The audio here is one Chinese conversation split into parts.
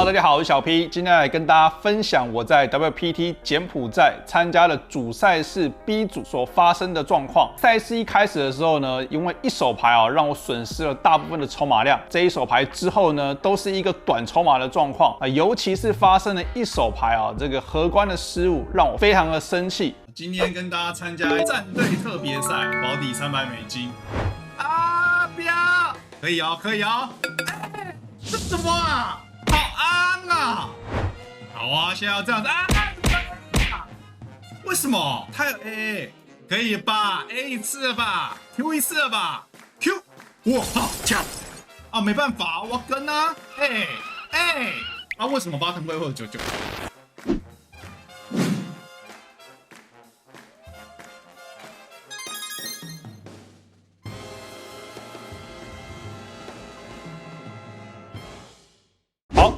Hello， 大家好，我是小 P， 今天来跟大家分享我在 WPT 柬埔寨参加了主赛事 B 组所发生的状况。赛事一开始的时候呢，因为一手牌让我损失了大部分的筹码量。这一手牌之后呢，都是一个短筹码的状况尤其是发生了一手牌这个荷官的失误，让我非常的生气。今天跟大家参加战队特别赛，保底$300不要，可以可以这什么啊？好安啊！好啊，现在要这样子为什么？他有 A， 可以吧 ？A 一次了吧 ？Q 一次了吧 ？Q， 哇，好强没办法，我跟啊，为什么巴腾会有99？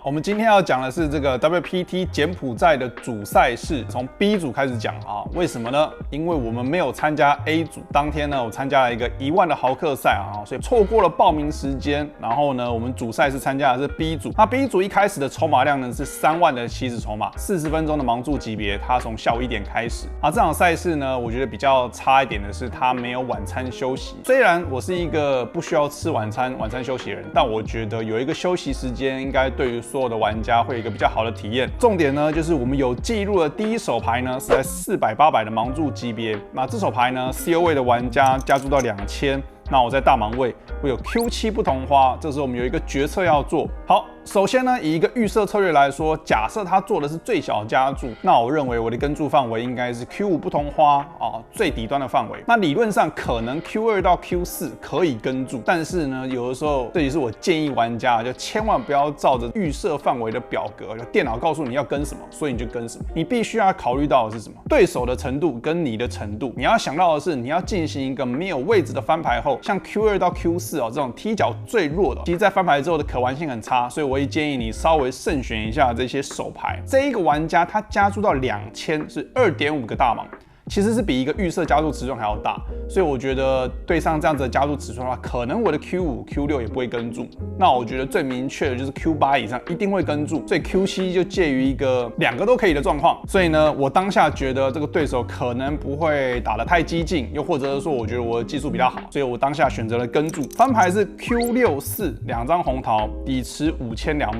我们今天要讲的是这个 WPT 柬埔寨的主赛事，从 B 组开始讲为什么呢？因为我们没有参加 A 组，当天呢，我参加了一个1万的豪客赛所以错过了报名时间。然后呢，我们主赛事参加的是 B 组，那 B 组一开始的筹码量呢是3万的起始筹码，40分钟的盲注级别，它从下午1点开始。这场赛事呢，我觉得比较差一点的是它没有晚餐休息。虽然我是一个不需要吃晚餐休息的人，但我觉得有一个休息时间，应该对于所有的玩家会有一个比较好的体验。重点呢，就是我们有记录的第一手牌呢是在400、800的盲注级别。那这手牌呢 ，CO 位的玩家加注到2000。那我在大盲位，我有 Q7 不同花，这时候我们有一个决策要做。好，首先呢，以一个预设策略来说，假设他做的是最小加注，那我认为我的跟注范围应该是 Q5 不同花最底端的范围。那理论上可能 Q2 到 Q4 可以跟注，但是呢，有的时候这也是我建议玩家就千万不要照着预设范围的表格，就电脑告诉你要跟什么，所以你就跟什么。你必须要考虑到的是什么？对手的程度跟你的程度。你要想到的是，你要进行一个没有位置的翻牌后，像 Q2 到 Q4 这种踢脚最弱的，其实在翻牌之后的可玩性很差，所以我会建议你稍微慎选一下这些手牌。这一个玩家他加注到2000，是2.5个大盲。其实是比一个预设加注尺寸还要大，所以我觉得对上这样子的加注尺寸的话，可能我的 Q5、Q6 也不会跟注。那我觉得最明确的就是 Q8 以上一定会跟注，所以 Q7 就介于一个2个都可以的状况。所以呢，我当下觉得这个对手可能不会打得太激进，又或者是说我觉得我的技术比较好，所以我当下选择了跟注。翻牌是 Q64 2张红桃，底池5200。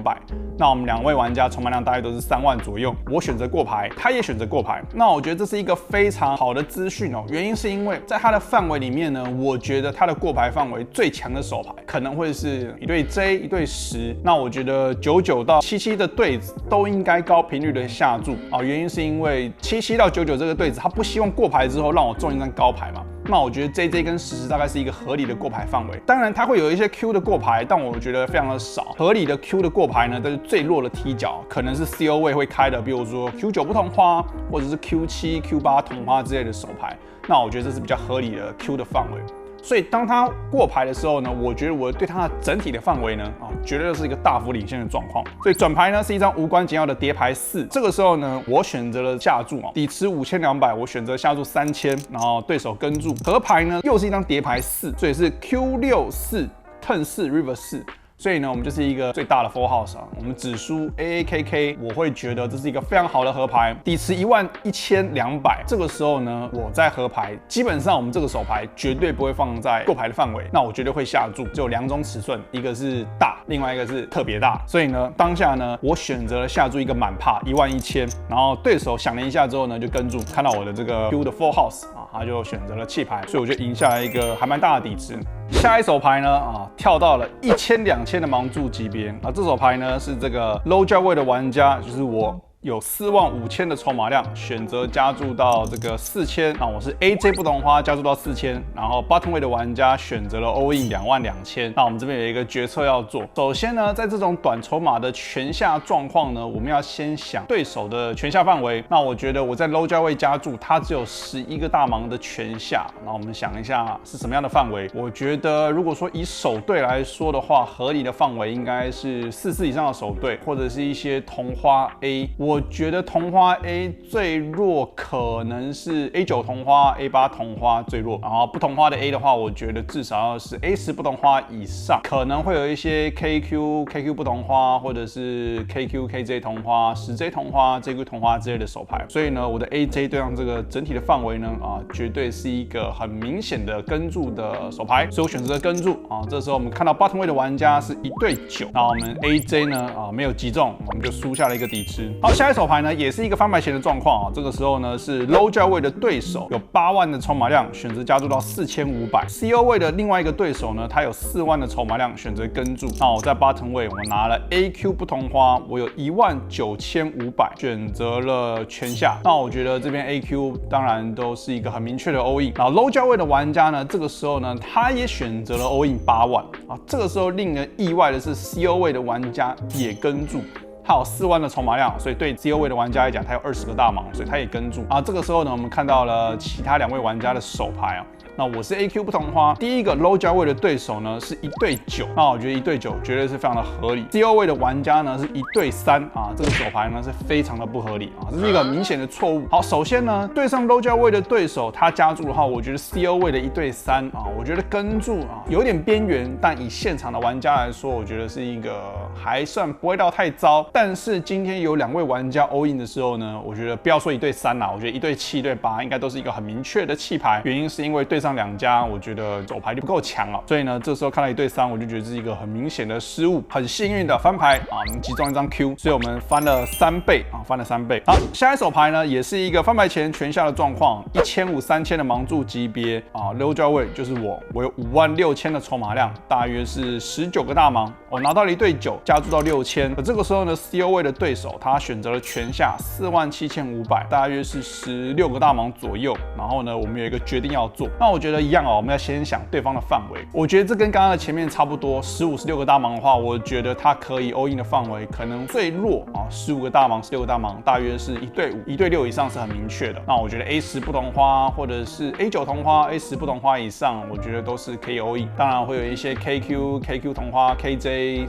那我们2位玩家筹码量大概都是3万左右，我选择过牌，他也选择过牌。那我觉得这是一个非常好的资讯原因是因为在它的范围里面呢，我觉得它的过牌范围最强的手牌可能会是一对 J 一对10。那我觉得99到77的对子都应该高频率的下注原因是因为77到99这个对子，他不希望过牌之后让我中一张高牌嘛。那我觉得 JJ 跟10大概是一个合理的过牌范围，当然它会有一些 Q 的过牌，但我觉得非常的少。合理的 Q 的过牌呢，但是最弱的踢脚可能是 CO 位会开的，比如说 Q9 不同花，或者是 Q7、Q8 同花之类的手牌。那我觉得这是比较合理的 Q 的范围。所以当他过牌的时候呢，我觉得我对他的整体的范围呢，绝对是一个大幅领先的状况。所以转牌呢是一张无关紧要的叠牌4，这个时候呢，我选择了下注底池5200，我选择下注3000，然后对手跟注。合牌呢又是一张叠牌4，所以是 Q64 turn 4 river 4。所以呢，我们就是一个最大的 full house 我们只输 AAKK， 我会觉得这是一个非常好的合牌，底池11200。这个时候呢，我在合牌，基本上我们这个手牌绝对不会放在过牌的范围，那我绝对会下注。只有2种尺寸，一个是大，另外一个是特别大。所以呢，当下呢，我选择了下注一个满帕11000，然后对手想了一下之后呢，就跟注，看到我的这个 Q 的 full house他就选择了弃牌，所以我就赢下来一个还蛮大的底池。下一手牌呢跳到了1000、2000的盲注级别这手牌呢是这个 low 价位的玩家，就是我。有45000的筹码量，选择加注到这个4000。那我是 AJ 不同花加注到4000，然后 bottom 位的玩家选择了 all in 22000。那我们这边有一个决策要做。首先呢，在这种短筹码的全下状况呢，我们要先想对手的全下范围。那我觉得我在 low 价位加注，它只有11个大盲的全下。那我们想一下是什么样的范围？我觉得如果说以手对来说的话，合理的范围应该是44以上的手对，或者是一些同花 A。我觉得同花 A 最弱可能是 A9 同花、A8 同花最弱，然后不同花的 A 的话，我觉得至少要是 A10不同花以上，可能会有一些 KQ 不同花，或者是 KJ 同花、10J 同花、JQ 同花之类的手牌。所以呢，我的 AJ 对上这个整体的范围呢，绝对是一个很明显的跟注的手牌，所以我选择了跟注啊。这时候我们看到 bottom 位的玩家是1对9，那我们 AJ 呢没有击中，我们就输下了一个底池。好，下一手牌呢也是一个翻牌前的状况啊。这个时候呢是 low 价位的对手有8万的筹码量，选择加注到4500。CO 位的另外一个对手呢，他有4万的筹码量，选择跟注。那我在 bottom 位我拿了 AQ 不同花，我有19500，选择了全下。那我觉得这边 AQ 当然都是一个很明确的 all in。然后 low 价位的玩家呢，这个时候呢他也选择了 all in8万啊。这个时候令人意外的是 CO 位的玩家也跟注。他有4万的筹码量，所以对 CO 位的玩家来讲，他有20个大盲，所以他也跟注啊。这个时候呢，我们看到了其他2位玩家的手牌啊。那我是 AQ 不同花，第一个 low 价位的对手呢是1对9，那我觉得1对9绝对是非常的合理。CO 位的玩家呢是1对3啊，这个手牌呢是非常的不合理啊，这是一个明显的错误。好，首先呢，对上 low 价位的对手，他加注的话，我觉得 CO 位的1对3啊，我觉得跟注啊有点边缘，但以现场的玩家来说，我觉得是一个还算不会到太糟。但是今天有2位玩家 all in 的时候呢，我觉得不要说1对3啦，我觉得1对7、1对8应该都是一个很明确的弃牌，原因是因为对上2家，我觉得手牌力不够强啊，所以呢，这时候看到1对3，我就觉得这是一个很明显的失误。很幸运的翻牌啊，我们击中一张 Q， 所以我们翻了3倍啊，翻了3倍。好，下一手牌呢，也是一个翻牌前全下的状况，1500、3000的盲注级别啊 ，low 价位就是我有56000的筹码量，大约是19个大盲，我拿到了1对9，加注到6000。而这个时候呢 ，CO 位的对手他选择了全下47500，大约是16个大盲左右。然后呢，我们有一个决定要做，那我觉得一样哦，我们要先想对方的范围。我觉得这跟刚刚的前面差不多，15、16个大盲的话，我觉得他可以 all in 的范围可能最弱啊，15个大盲、16个大盲，大约是1对5、1对6以上是很明确的。那我觉得 A10不同花或者是 A9 同花、A10不同花以上，我觉得都是可以 all in。当然会有一些 KQ 同花、KJ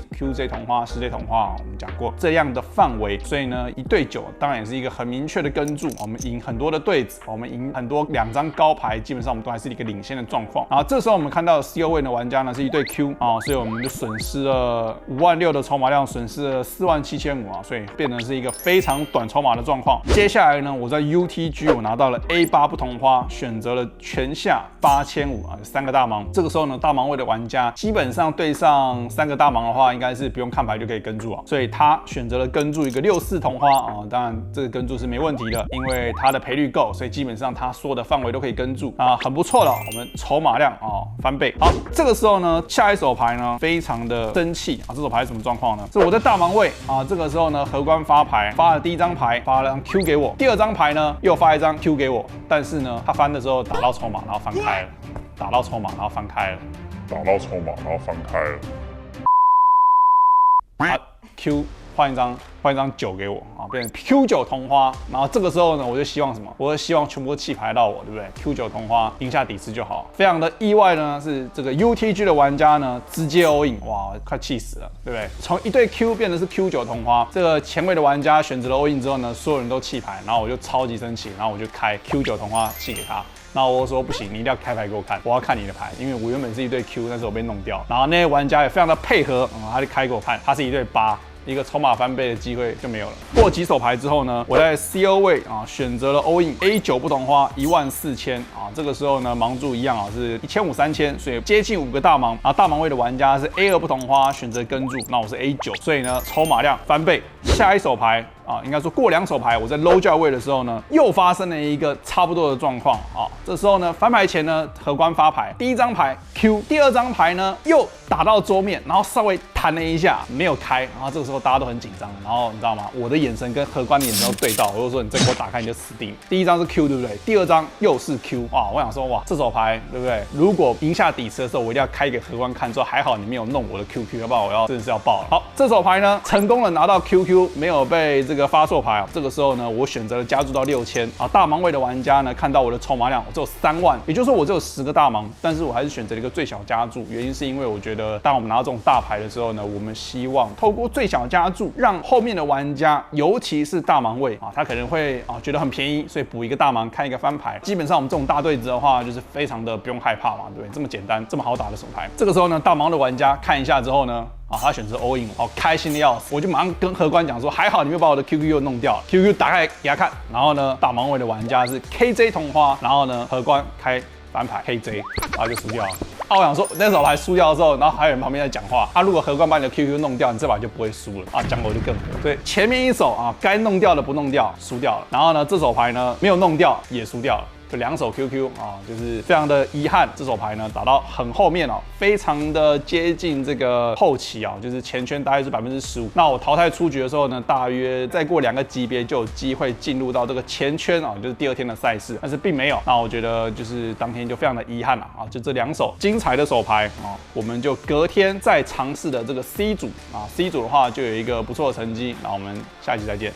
同花、10J 同花，我们讲过这样的范围，所以呢1对9当然也是一个很明确的跟注。我们赢很多的对子，我们赢很多2张高牌，基本上我们都还是一个领先的状况。然后这时候我们看到 CO 位的玩家呢是1对 Q 啊，所以我们就损失了56000的筹码量，损失了47500啊，所以变成是一个非常短筹码的状况。接下来呢，我在 UTG 我拿到了 A8不同花，选择了全下8500啊，3个大盲。这个时候呢，大盲位的玩家基本上对上3个大盲的话，应该是不用看牌就可以跟注啊，所以他选择了跟注一个64同花啊，当然这个跟注是没问题的，因为他的赔率够，所以基本上他所有的范围都可以跟注啊，很不错了。我们筹码量翻倍。好，这个时候呢，下一手牌呢非常的生气啊，这手牌是什么状况呢？是我在大盲位啊，这个时候呢荷官发牌，发了第1张牌，发了张 Q 给我，第2张牌呢又发一张 Q 给我，但是呢他翻的时候打到筹码，然后翻开了，打到筹码，然后翻开了，打到筹码，然后翻开了。Q 换一张9给我啊，变成 Q9 同花。然后这个时候呢，我就希望什么？我就希望全部都弃牌到我，对不对 ？Q9 同花赢下底池就好。非常的意外呢，是这个 UTG 的玩家呢直接 all in， 哇，快气死了，对不对？从1对 Q 变成是 Q9 同花，这个前位的玩家选择了 all in 之后呢，所有人都弃牌，然后我就超级生气，然后我就开 Q9 同花弃给他。然后我说不行，你一定要开牌给我看，我要看你的牌，因为我原本是1对 Q， 但是我被弄掉。然后那些玩家也非常的配合，他就开给我看，他是1对8。一个筹码翻倍的机会就没有了。过几手牌之后呢，我在 CO 位啊选择了 all in A9 不同花14000啊，这个时候呢盲注一样啊是1500、3000，所以接近5个大盲。然后大盲位的玩家是 A2 不同花选择跟注，那我是 A9， 所以呢筹码量翻倍。下一手牌啊，应该说过2手牌，我在 low 价位的时候呢，又发生了一个差不多的状况啊。这时候呢翻牌前呢，荷官发牌，第1张牌 Q， 第2张牌呢又打到桌面，然后稍微弹了一下，没有开，然后这个时候大家都很紧张，然后你知道吗？我的眼神跟荷官的眼神都对到，我就说你再给我打开你就死定了。第1张是 Q 对不对？第2张又是 Q， 哇！我想说哇，这手牌对不对？如果赢下底池的时候，我一定要开给荷官看，说还好你没有弄我的 QQ， 要不然我要真的是要爆了。好，这手牌呢成功的拿到 QQ， 没有被这个个发错牌啊，这个时候呢，我选择了加注到6000啊。大盲位的玩家呢，看到我的筹码量我只有3万，也就是说我只有10个大盲，但是我还是选择了一个最小加注，原因是因为我觉得当我们拿到这种大牌的时候呢，我们希望透过最小加注，让后面的玩家，尤其是大盲位啊，他可能会觉得很便宜，所以补一个大盲看一个翻牌。基本上我们这种大对子的话，就是非常的不用害怕嘛，对不对？这么简单，这么好打的手牌。这个时候呢，大盲的玩家看一下之后呢，他选择 all in， 开心的要死，我就马上跟荷官讲说，还好你没有把我的 QQ 又弄掉了 ，QQ 打开给他看，然后呢，大盲位的玩家是 KJ 同花，然后呢，荷官开翻牌 KJ， 然后就输掉了。我想说那手牌输掉的时候，然后还有人旁边在讲话，如果荷官把你的 QQ 弄掉，你这把就不会输了讲我就更火。对，前面一手该弄掉的不弄掉，输掉了，然后呢，这手牌呢没有弄掉也输掉了。就2手 QQ 就是非常的遗憾，这手牌呢打到很后面非常的接近这个后期就是前圈大概是15%。那我淘汰出局的时候呢，大约再过2个级别就有机会进入到这个前圈就是第2天的赛事，但是并没有。那我觉得就是当天就非常的遗憾就这2手精彩的手牌我们就隔天再尝试的这个 C 组，C 组的话就有一个不错的成绩。那我们下期再见。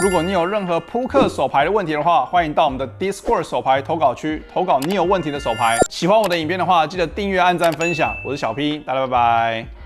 如果你有任何扑克手牌的问题的话，欢迎到我们的 Discord 手牌投稿区投稿你有问题的手牌。喜欢我的影片的话，记得订阅、按赞、分享。我是小 P，大家拜拜。